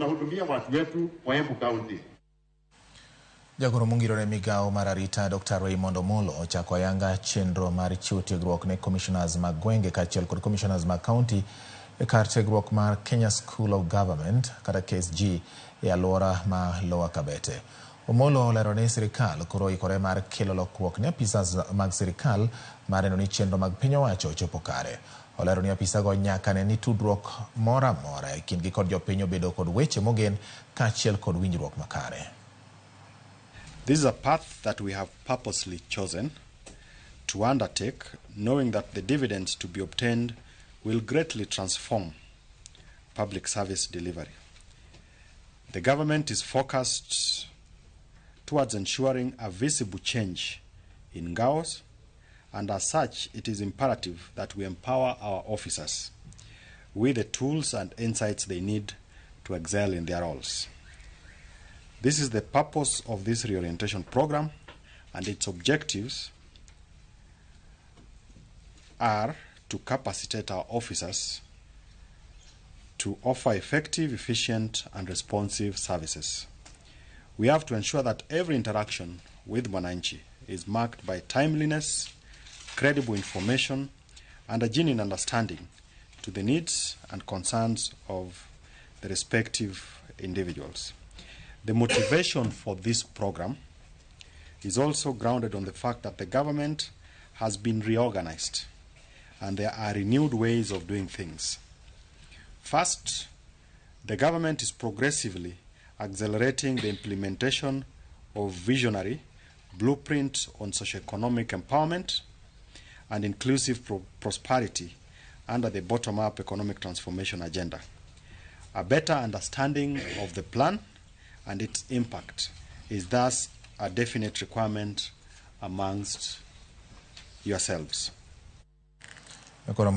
Tunahudumia watu wetu wa Embu County. Jagoro mungiro ne migao mararita Dr. Raymondo Omollo ochako ayanga chenro mar chiwo tiegruok ne komishonas mag gwenge kaachiel kod komishonas mag county e kar tiegruok mar Kenya School of Government kata KSG e alwora ma Lower Kabete. Omollo olero ni sirikal koro ikore mar kelo lokruok ne apisas mag sirikal mar neno ni chenro mag piny owacho chopo kare. Olero ni apisago nyaka ne ni tudruok mora mora e kindgi kod jopiny obedo kod weche mogen kaachiel kod winjruok makare. This is a path that we have purposely chosen to undertake, knowing that the dividends to be obtained will greatly transform public service delivery. The government is focused towards ensuring a visible change in Gaos, and as such, it is imperative that we empower our officers with the tools and insights they need to excel in their roles. This is the purpose of this reorientation program, and its objectives are to capacitate our officers to offer effective, efficient, and responsive services. We have to ensure that every interaction with Mwananchi is marked by timeliness, credible information, and a genuine understanding to the needs and concerns of the respective individuals. The motivation for this program is also grounded on the fact that the government has been reorganized and there are renewed ways of doing things. First, the government is progressively accelerating the implementation of visionary blueprint on socio-economic empowerment and inclusive prosperity under the bottom-up economic transformation agenda. A better understanding of the plan and its impact is thus a definite requirement amongst yourselves.